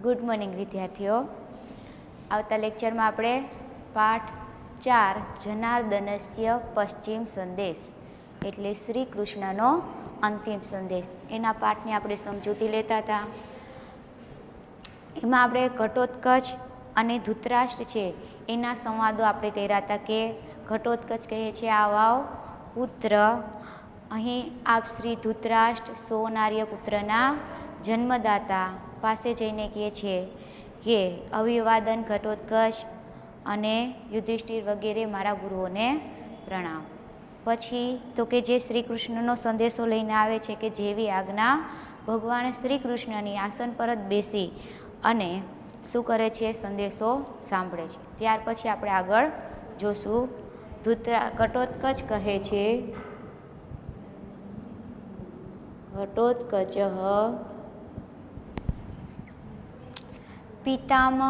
Good morning વિદ્યાર્થીઓ. આવતા લેક્ચરમાં આપણે પાઠ 4 જનાર્દનસ્ય પશ્ચિમ સંદેશ એટલે શ્રી કૃષ્ણનો અંતિમ સંદેશ એના પાઠની આપણે સમજૂતી લેતા હતા. એમાં આપણે ઘટોત્કચ અને ધૃતરાષ્ટ્ર છે એના સંવાદો આપણે કર્યા હતા કે ઘટોત્કચ કહે છે આવાવ પુત્ર, અહીં આપ શ્રી ધૃતરાષ્ટ્ર સોનાર્ય પુત્રના જન્મદાતા પાસે જઈને કહે છે કે અભિવાદન ઘટોત્કચ અને યુધિષ્ઠિર વગેરે મારા ગુરુઓને પ્રણામ. પછી તો કે જે શ્રી કૃષ્ણનો સંદેશો લઈને આવે છે કે જેવી આજ્ઞા, ભગવાન શ્રી કૃષ્ણની આસન પર જ બેસી અને શું કરે છે, સંદેશો સાંભળે છે. ત્યાર પછી આપણે આગળ જોશું. ઘટોત્કચ કહે છે ઘટોત્કચ પિતામહ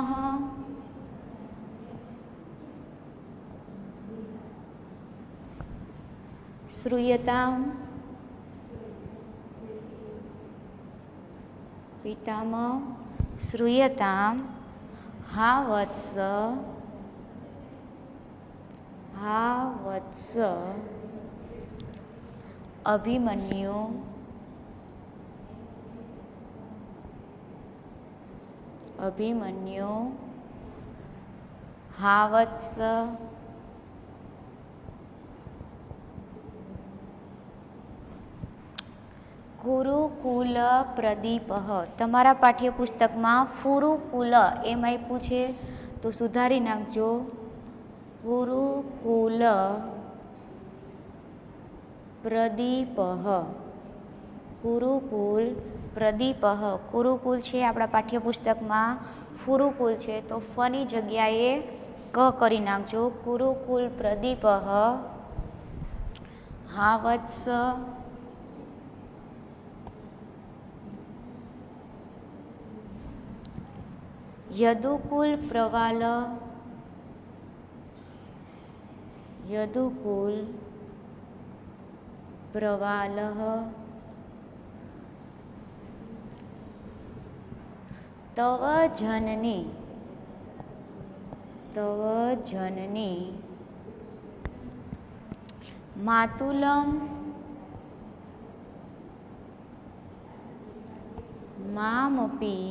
શ્રૂયતામ પિતામહ શ્રૂયતામ હા વત્સ અભિમન્યુ હા વત્સ ગુરુકુલ પ્રદીપ. તમારા પાઠ્યપુસ્તકમાં ફુરુકુલ એમ આપ્યું છે તો સુધારી નાખજો. ગુરુકુલ પ્રદીપ. ગુરુકુલ પ્રદીપ. ગુરુકુલ છે આપણા પાઠ્યપુસ્તકમાં ફુરુકુલ છે તો ફની જગ્યાએ ક કરી નાખજો. ગુરુકુલ પ્રદીપ હા વત્સ યદુકુલ પ્રવાલ. યદુકુલ પ્રવાલ તવ જનની માતુલમ મામપી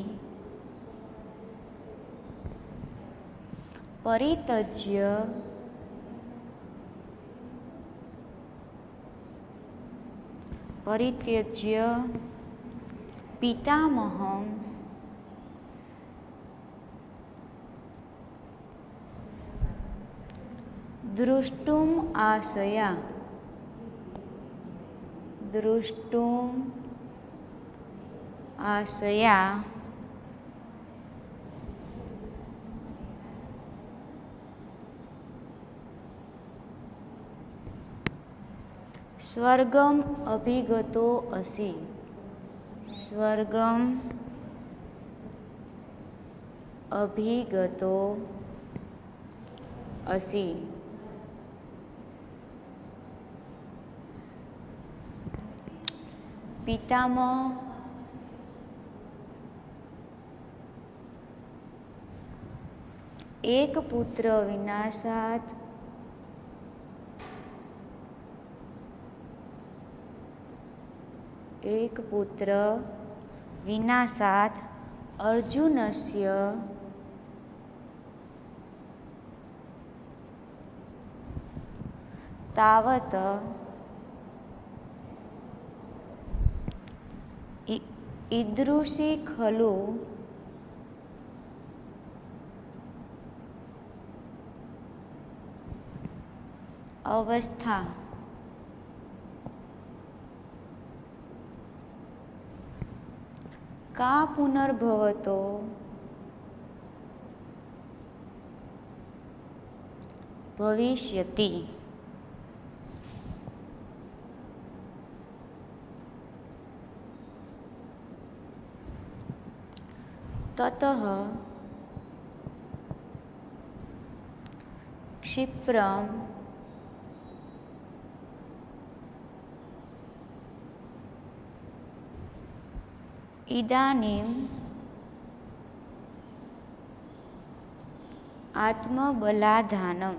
પરિત્યજ્ય પિતામહં દ્રષ્ટુમ આશયા સ્વર્ગમ અભિગતો અસી. સ્વર્ગમ અભિગતો અસી. પિતામહ એક પુત્ર વિનાશાત અર્જુનસ્ય તાવત ઈદૃશી ખલુ અવસ્થા. કા પુનર્ભવતો ભવિષ્યતિ. તતઃ ક્ષિપ્રમ ઇદાનીમ આત્મબલાધાનમ.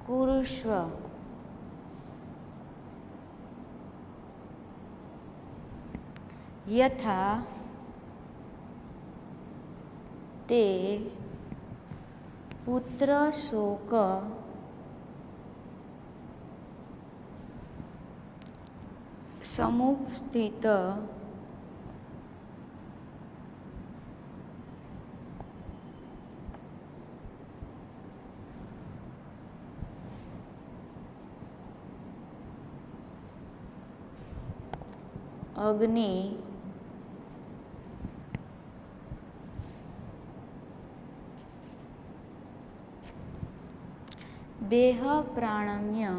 કુરુષ્વ યથા તે પુત્ર શોક સમુપસ્થિત અગ્નિ દેહ પ્રાણમ્ય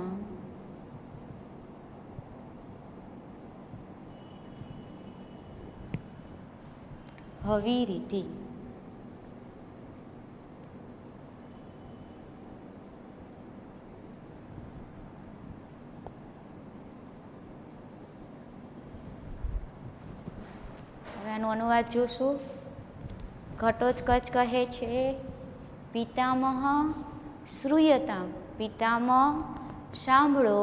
હવીરીતિ. હવે આનો અનુવાદ જોશું. ઘટોત્કચ કહે છે પિતામહ શ્રૂયતામ, પિતામહ સાંભળો,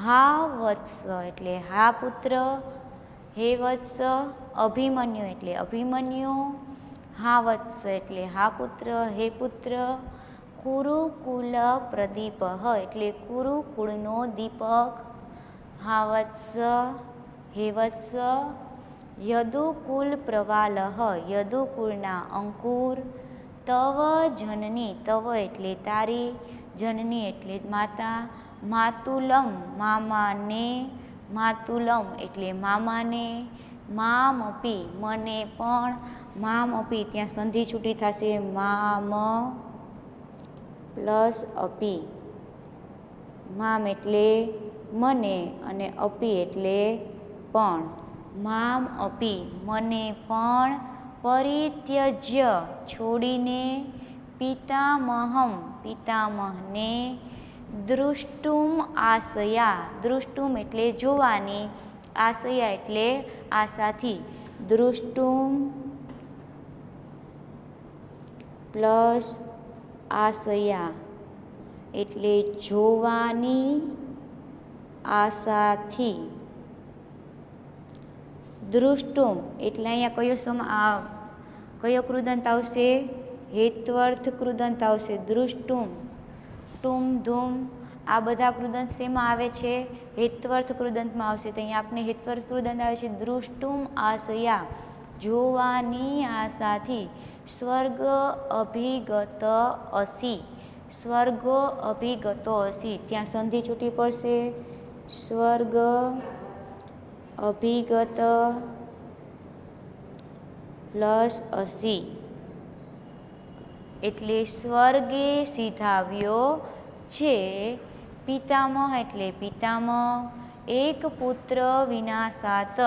હા વત્સ એટલે હા પુત્ર, હે વત્સ અભિમન્યુ એટલે અભિમન્યુ, હા વત્સ એટલે હા પુત્ર, હે પુત્ર, કુરુકુલ પ્રદીપ એટલે કુરુકુળનો દીપક, હા વત્સ હે વત્સ, યદુકુલ પ્રવાલહ યદુકુળના અંકુર, તવ જનની તવ એટલે તારી, જનની એટલે માતા, માતુલમ મામાને, માતુલમ એટલે મામાને, મામપી મને પણ, મામપી ત્યાં સંધિ છૂટી થશે મામ પ્લસ અપી, મામ એટલે મને અને અપી એટલે પણ, મામ અપી મને પણ, પરિત્યજ્ય છોડીને, પિતામહમ પિતામહને, દૃષ્ટુમ આશયા દૃષ્ટુમ એટલે જોવાની, આશયા એટલે આશાથી, દૃષ્ટુમ પ્લસ આશયા એટલે જોવાની આશાથી, દૃષ્ટુમ એટલે અહીંયા કયો કૃદંત આવશે? હેત્વર્થ કૃદંત આવશે. દૃષ્ટુમ, ટુમ ધૂમ આ બધા કૃદંત શેમાં આવે છે? હેત્વર્થ કૃદંતમાં આવશે. તો અહીંયા આપણે હેત્વર્થ કૃદંત આવે છે દૃષ્ટુમ આશયા જોવાની આશાથી, સ્વર્ગ અભિગત અસી, સ્વર્ગ અભિગતો અસી ત્યાં સંધિ છૂટી પડશે, સ્વર્ગ અભિગત પ્લસ અસી એટલે સ્વર્ગે સીધાવ્યો છે. પિતામહ એટલે પિતામહ, એક પુત્ર વિનાશાત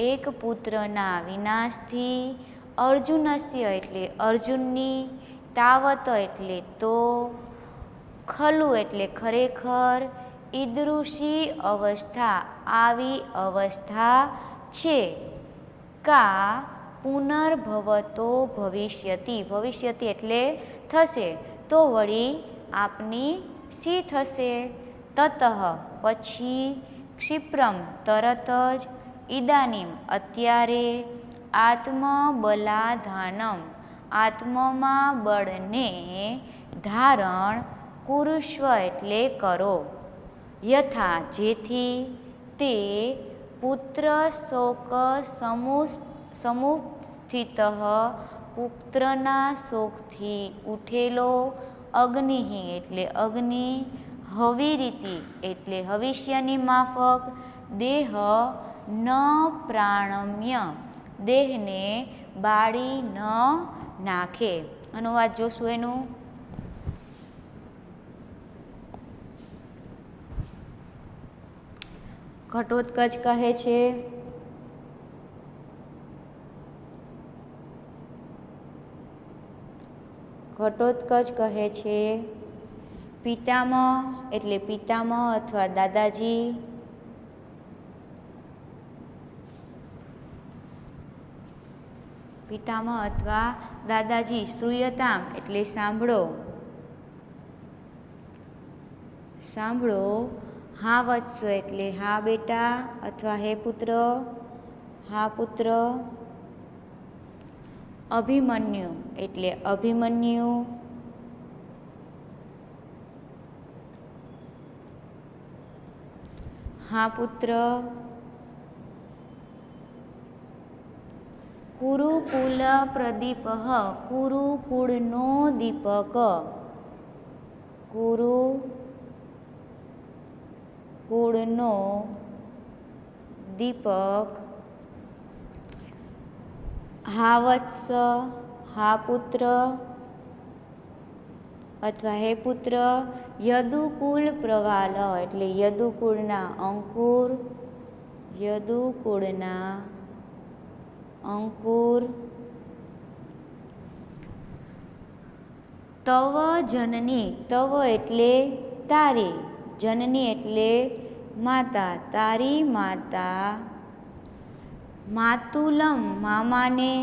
એક પુત્રના વિનાશથી, અર્જુનસ્ય એટલે અર્જુનની, તાવત એટલે તો, ખલુ એટલે ખરેખર, ઈદૃશી અવસ્થા આવી અવસ્થા છે, કા પુનર્ભવતો ભવિષ્યતિ, ભવિષ્યતિ એટલે થશે, તો વળી આપની સી થશે? તતઃ પછી, ક્ષિપ્રમ તરત જ, ઇદાનીમ અત્યારે, આત્મબલાધાનમ આત્મમાં બળને ધારણ, કુરુષ્વ એટલે કરો, યથા જેથી, તે પુત્ર શોક સમુપસ્થિત પુત્રના શોકથી ઉઠેલો, અગ્નિ એટલે અગ્નિ, હવીરીતિ એટલે હવિષ્યની માફક, દેહ ન પ્રાણમ્ય દેહને બાળી ન નાખે. અનુવાદ જોશું એનું. ઘટોત્કચ કહે છે ઘટોત્કચ કહે છે પિતામહ એટલે પિતામહ અથવા દાદાજી, પિતામહ અથવા દાદાજી. શ્રૂયતામ એટલે સાંભળો, સાંભળો. હા વત્સ એટલે હા બેટા અથવા હે પુત્ર, હા પુત્ર. અભિમન્યુ એટલે અભિમન્યુ. હા પુત્ર. કુરુકુલ પ્રદીપ, કુરુકુળનો દીપક, કુરુકુળનો દીપક. હા વત્સ, હા પુત્ર અથવા હે પુત્ર. યદુકુલ પ્રવાલ એટલે યદુકુળના અંકુર, યદુકુળના અંકુર. તવ જનની, તવ એટલે તારી, જનની એટલે માતા, તારી માતા. માતુલમ મામાને,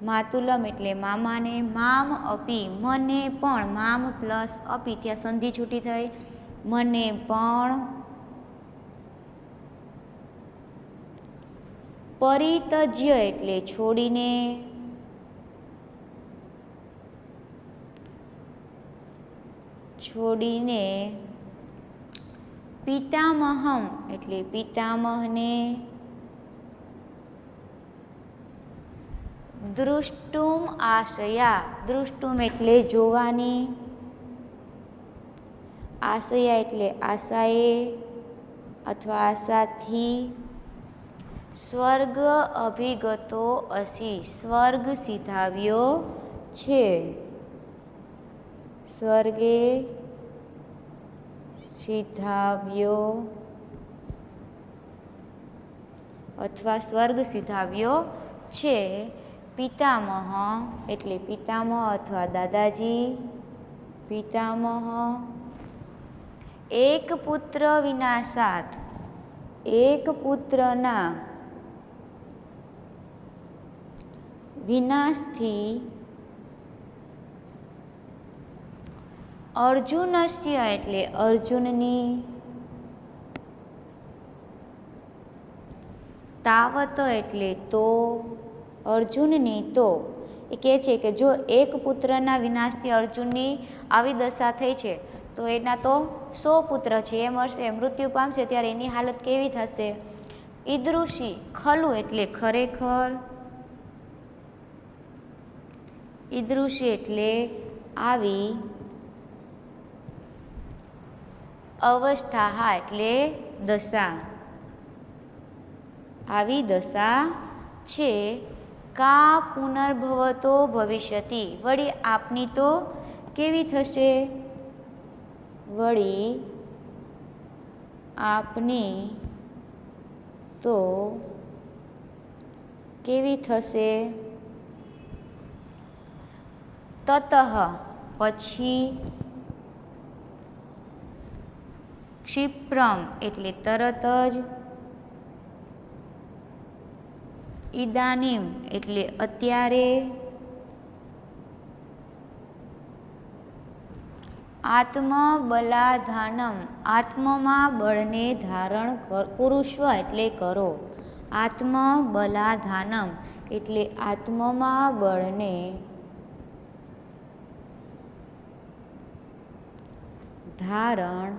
માતુલમ એટલે મામાને. મામ અપી મને પણ, મામ પ્લસ અપી ત્યાં સંધિ છૂટી થઈ, મને પણ. પરિતજ્ય એટલે છોડીને, છોડીને. પિતામહમ એટલે પિતામહને. દૃષ્ટુમ આશયા, દૃષ્ટુમ એટલે જોવાની, આશયા એટલે આશાએ અથવા આશાથી. સ્વર્ગ અભિગતો અસી, સ્વર્ગ સિધાવ્યો છે, સ્વર્ગે સિધાવ્યો અથવા સ્વર્ગ સિધાવ્યો છે. પિતામહ એટલે પિતામહ અથવા દાદાજી, પિતામહ. એક પુત્ર વિનાશાત, એક પુત્રના વિનાશથી. અર્જુનસ્ય એટલે અર્જુનની. તાવત એટલે તો, અર્જુનની તો. એ કહે છે કે જો એક પુત્રના વિનાશથી અર્જુનની આવી દશા થઈ છે તો એના તો 100 પુત્ર છે એ મરશે, મૃત્યુ પામશે, ત્યારે એની હાલત કેવી થશે. ઈદૃશી, ખલું એટલે ખરેખર, ઈદૃશી એટલે આવી. અવસ્થા એટલે દશા, આવી દશા છે. કા પુનર્ભવતો ભવિષ્યતિ, વળી આપની તો કેવી થશે, વળી આપની તો કેવી થશે. તતઃ પછી. ક્ષિપ્રમ એટલે તરત જ. ઇદાનીમ એટલે અત્યારે. આત્મબલાધાનમ, આત્મમાં બળને ધારણ કુરુષ્વ એટલે કરો. આત્મબલાધાનમ એટલે આત્મમાં બળને ધારણ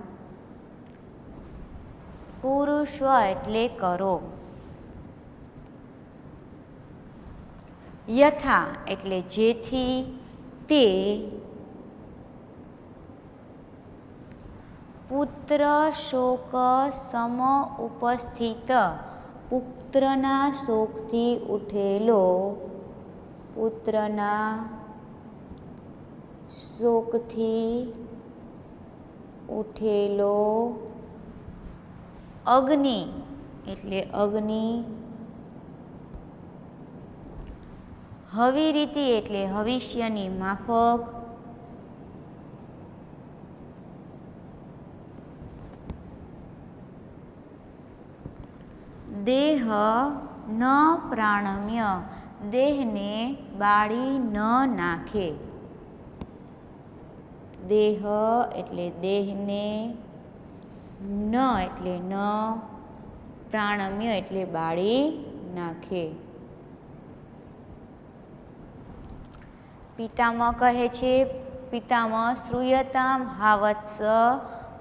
કુરુષ્વ એટલે કરો. યથા એટલે જેથી, તે. પુત્ર શોક સમ ઉપસ્થિત, પુત્રના શોકથી ઉઠેલો, પુત્રના શોકથી ઉઠેલો. અગ્નિ એટલે અગ્નિ. હવિરીતિ એટલે ભવિષ્યની માફક. દેહ ન પ્રાણમ્ય, દેહને બાળી ન નાખે. દેહ એટલે દેહને, ન એટલે ન, પ્રાણમ્ય એટલે બાળી નાખે. પિતામહ કહે છે, પિતામહ શ્રૂયતામ હાવત્સ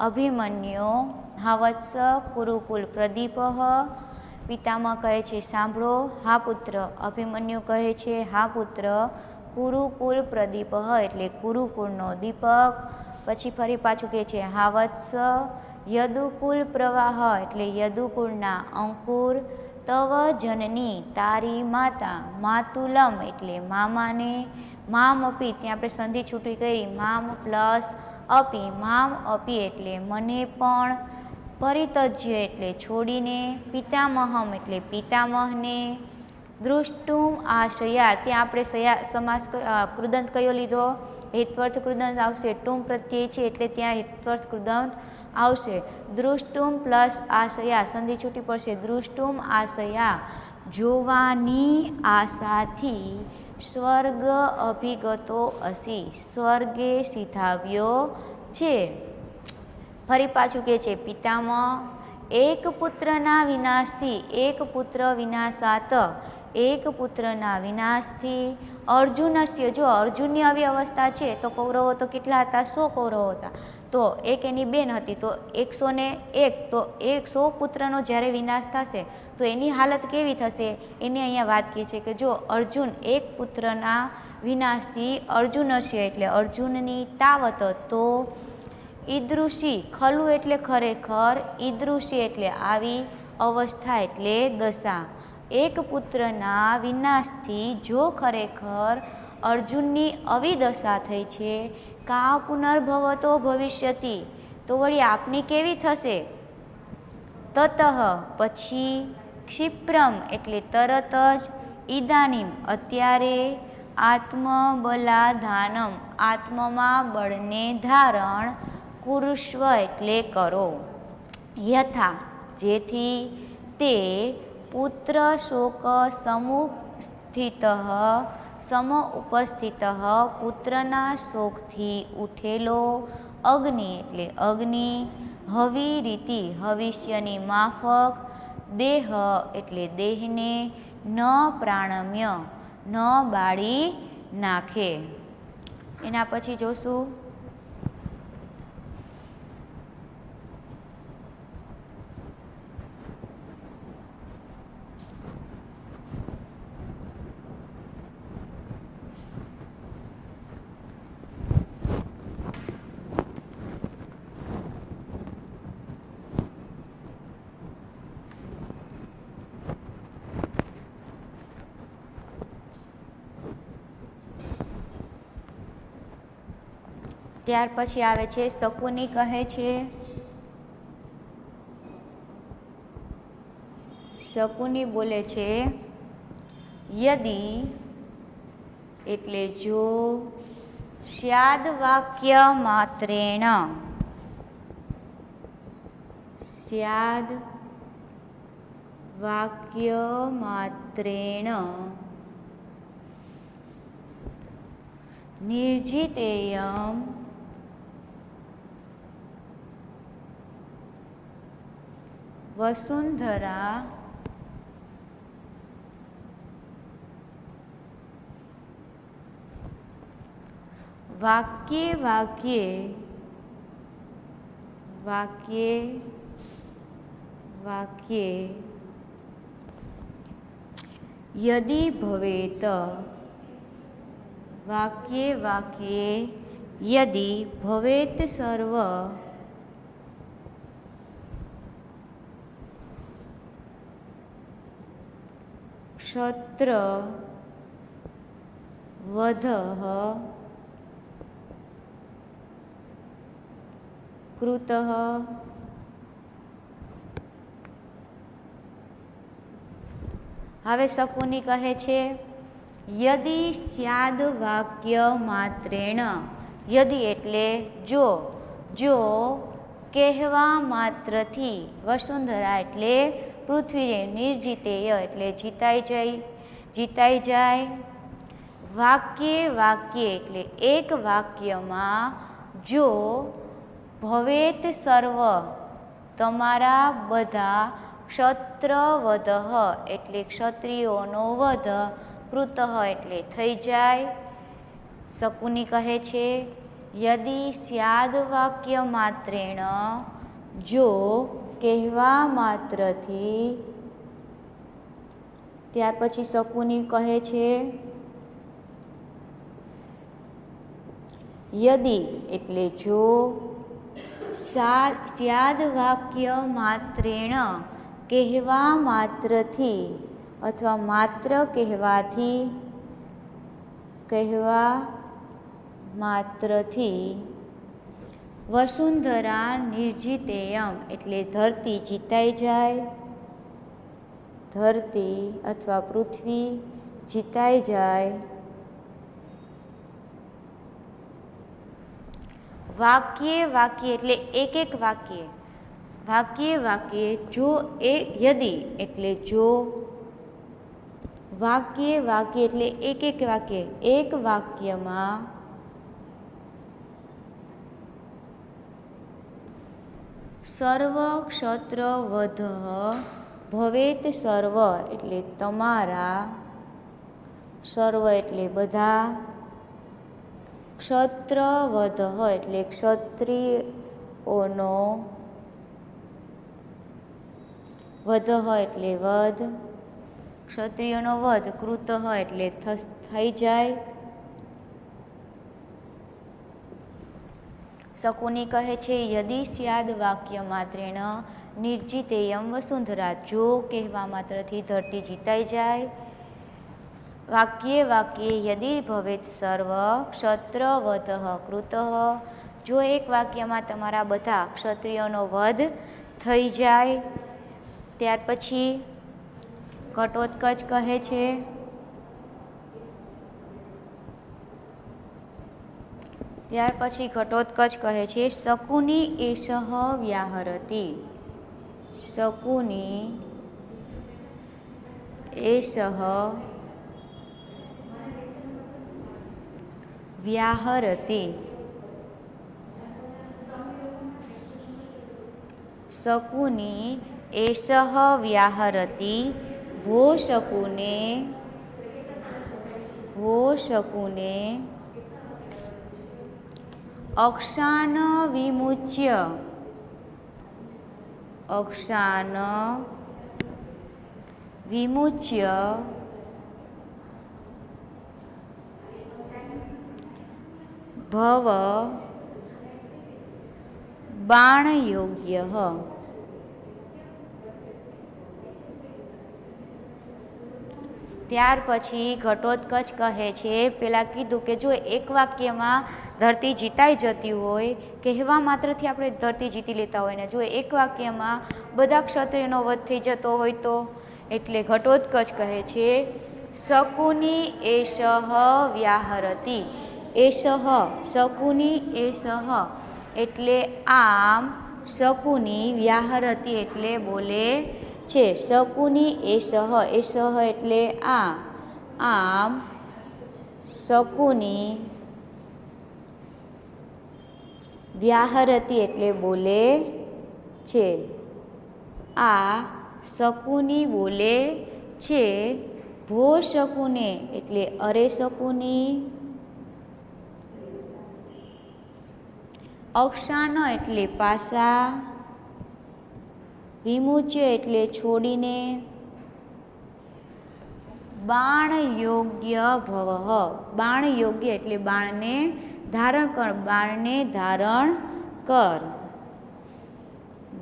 અભિમન્યો હાવત્સ કુરુકુલ પ્રદીપઃ. પિતામહ કહે છે સાંભળો, હા પુત્ર. અભિમન્યુ કહે છે હા પુત્ર. કુરુકુલ પ્રદીપઃ એટલે કુરુકુળનો દીપક. પછી ફરી પાછું કહે છે હાવત્સ યદુકુલ પ્રવાહ એટલે યદુકુળના અંકુર. તવ જનની તારી માતા, માતુલમ એટલે મામાને. મામ અપી ત્યાં આપણે સંધિ છૂટી કરી, મામ પ્લસ અપી, મામ અપી એટલે મને પણ. પરિતજ્ય એટલે છોડીને. પિતામહમ એટલે પિતામહને. દૃષ્ટુમ આશયા ત્યાં આપણે સમાસ કૃદંત કયો લીધો? હેત્વર્થ કૃદંત આવશે. ટુમ પ્રત્યય છે એટલે ત્યાં હેત્વર્થ કૃદંત આવશે. દૃષ્ટુમ પ્લસ આશયા સંધિ છૂટી પડશે. દૃષ્ટુમ આશયા જોવાની આશાથી સ્વર્ગ અભિગતો અસી, સ્વર્ગે સીધાવ્યો છે. ફરી પાછું કે છે પિતામહ એક પુત્રના વિનાશથી, એક પુત્ર વિનાશાત, એક પુત્રના વિનાશથી. અર્જુનસ્ય જો અર્જુનની આવી અવસ્થા છે તો કૌરવો તો કેટલા હતા? 100 કૌરવો હતા. તો એક એની બેન હતી તો 101, તો 100 પુત્રનો જ્યારે વિનાશ થશે તો એની હાલત કેવી થશે એની અહીંયા વાત કહે છે કે જો અર્જુન એક પુત્રના વિનાશથી, અર્જુનસ્ય એટલે અર્જુનની, તાવત તો ઈદૃશી ખલું એટલે ખરેખર, ઈદૃશી એટલે આવી, અવસ્થા એટલે દશા. એક પુત્રના વિનાશથી જો ખરેખર અર્જુનની આવી દશા થઈ છે, કા પુનર્ભવતો ભવિષ્યતિ તો વળી આપની કેવી થશે? તતઃ પછી, ક્ષિપ્રમ એટલે તરત જ, ઇદાનીમ અત્યારે, આત્મબલાધાનમ આત્મમાં બળને ધારણ, કુરુષ્વ એટલે કરો. યથા જેથી, તે પુત્ર શોક સમુપસ્થિત પુત્રના શોકથી ઉઠેલો, અગ્નિ એટલે અગ્નિ, હવી રીતિ ભવિષ્યની માફક, દેહ એટલે દેહને, ન પ્રાણમ્ય ન બાળી નાખે. એના પછી જોશું ત્યાર પછી આવે છે શકુની કહે છે, શકુની બોલે છે યદી એટલે જો, સ્યાદ વાક્ય માત્રેણ, સ્યાદ વાક્ય માત્રેણ, નિર્જિતેયમ વસુંધરા વાક્યે વાક્યે વાક્યે વાક્યે યદિ ભવેત, વાક્યે વાક્યે યદિ ભવેત સર્વ ક્ષત્ર વધઃ કૃતઃ. હવે શકુની કહે છે યદિ સ્યાદ વાક્ય માત્રેણ, યદિ એટલે જો, જો કહેવા માત્રથી, વસુંધરા એટલે પૃથ્વી નિર્જીતેય એટલે જીતાઈ જાય. વાક્યે એટલે એક વાક્યમાં જો ભવેત સર્વ તમારા બધા ક્ષત્રવધ એટલે ક્ષત્રિયોનો વધ કૃત એટલે થઈ જાય. શકુની કહે છે યદિ સ્યાદ વાક્ય માત્રેણ જો કહેવા માત્રથી. ત્યાર પછી શકુની કહે છે યદિ એટલે જો સ્યાદ વાક્ય માત્રેણ કહેવા માત્રથી અથવા માત્ર કહેવાથી વસુંધરા નિર્જીતેયમ એટલે ધરતી જીતાઈ જાય. ધરતી અથવા પૃથ્વી જીતાઈ જાય. વાક્ય એટલે એક વાક્ય જો યદિ એટલે જો. વાક્ય એટલે એક વાક્ય એક વાક્યમાં સર્વ ક્ષત્રવધ ભવેત સર્વ એટલે તમારા. સર્વ એટલે બધા. ક્ષત્રવધ એટલે ક્ષત્રિયોનો. વધ એટલે વધ. ક્ષત્રિયોનો વધ કૃત એટલે થઈ જાય. શકુની કહે છે યદિ સ્યાદ વાક્ય માત્રેણ નિર્જીતેયમ વસુંધરા જો કહેવા માત્રથી ધરતી જીતાઈ જાય. વાક્યે યદિ ભવેત સર્વ ક્ષત્રવધ કૃત જો એક વાક્યમાં તમારા બધા ક્ષત્રિયોનો વધ થઈ જાય. ત્યાર પછી ઘટોત્કચ કહે છે શકુની એષઃ વ્યાહરતિ. શકુની એષઃ વ્યાહરતિ. શકુની એષઃ વ્યાહરતિ ભો શકુને અક્ષાન વિમુચ્ય ભવ બાણયોગ્ય. ત્યાર પછી ઘટોત્કચ કહે છે પેલા કીધું કે જો એક વાક્યમાં ધરતી જીતાઈ જતી હોય કહેવા માત્રથી આપણે ધરતી જીતી લેતા હોય ને જો એક વાક્યમાં બધા ક્ષત્રિયનો વધ થઈ જતો હોય તો એટલે ઘટોત્કચ કહે છે શકુની એષઃ વ્યાહરતિ. શકુની એષઃ એટલે આમ. શકુની વ્યાહરતિ એટલે બોલે છે. શકુની એષઃ એટલે આમ. શકુની વ્યાહરતિ એટલે બોલે છે. શકુની બોલે છે. ભો શકુને એટલે અરે શકુની. અક્ષાન એટલે પાસા. વિમુચ્ય એટલે છોડીને. બાણ યોગ્ય ભવ. બાણ યોગ્ય એટલે બાણને ધારણ કર. બાણને ધારણ કર.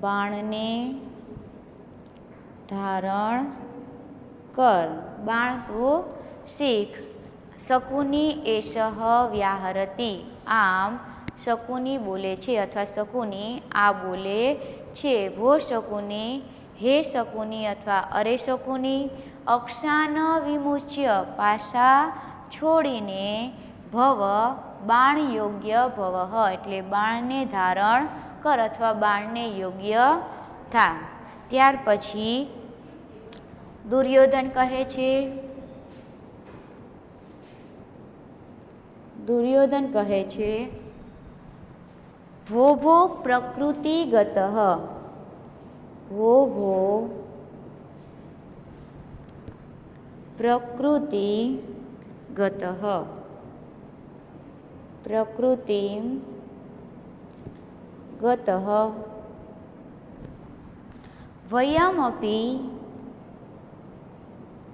બાણને ધારણ કર. બાણ તો શીખ. શકુની એષઃ વ્યાહરતિ આમ શકુની બોલે છે અથવા શકુની આ બોલે છે. ભો શકુની હે શકુની અથવા અરે શકુની. અક્ષાન વિમુચ્ય પાસા છોડીને. ભવ બાણ યોગ્ય ભવ એટલે બાણને ધારણ કર અથવા બાણને યોગ્ય થા. ત્યાર પછી દુર્યોધન કહે છે ભો ભો પ્રકૃતિગત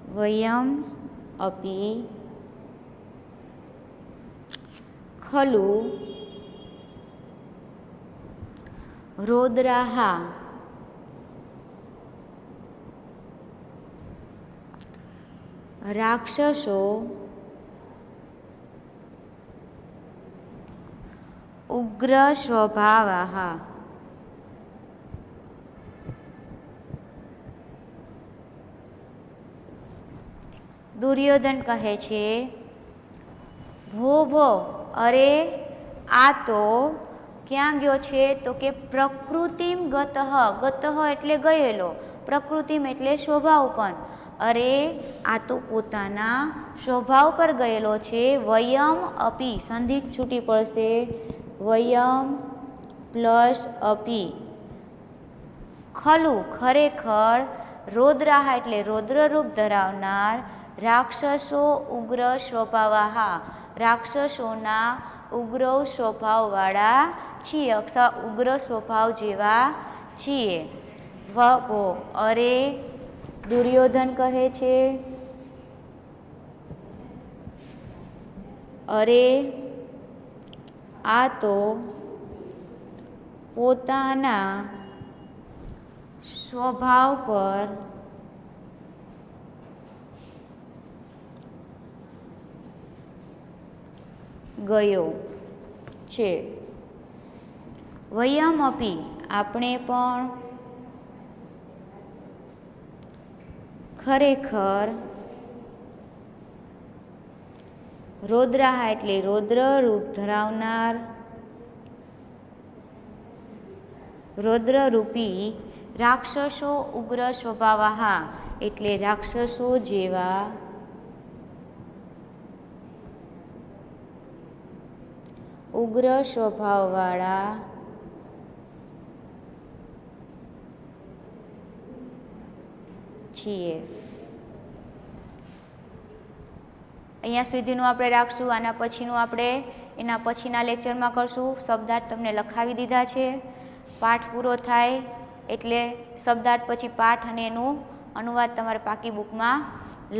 वयमपि खलु रोद्राः राक्षसो उग्रस्वभावाः। દુર્યોધન કહે છે ભો ભો, અરે આ તો ક્યાં ગયો છે? તો કે પ્રકૃતિમ ગતઃ, ગતઃ એટલે ગયેલો, પ્રકૃતિમ એટલે સ્વભાવ પણ, અરે આ તો પોતાના સ્વભાવ પર ગયેલો છે. વયમ અપી, સંધિ છૂટી પડશે, વયમ પ્લસ અપી, ખલુ ખરેખર, રોદ્રાહ એટલે રૌદ્ર રૂપ ધરાવનાર, રાક્ષસો ઉગ્ર સ્વભાવાહા રાક્ષસોના ઉગ્ર સ્વભાવવાળા છીએ, અથવા ઉગ્ર સ્વભાવ જેવા છીએ. વપો, અરે દુર્યોધન કહે છે અરે આ તો પોતાના સ્વભાવ પર ગયો છે. વયમપી આપણે પણ ખરેખર, રૌદ્રાહ એટલે રૌદ્ર રૂપ ધરાવનાર, રૌદ્રરૂપી, રાક્ષસો ઉગ્ર સ્વભાવાહા એટલે રાક્ષસો જેવા, ઉગ્ર સ્વભાવવાળા છીએ. અહીંયા સુધીનું આપણે રાખશું. આના પછીનું આપણે એના પછીના લેક્ચરમાં કરશું. શબ્દાર્થ તમને લખાવી દીધા છે. પાઠ પૂરો થાય એટલે શબ્દાર્થ પછી પાઠ અને એનું અનુવાદ તમારે પાકી બુકમાં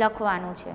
લખવાનું છે.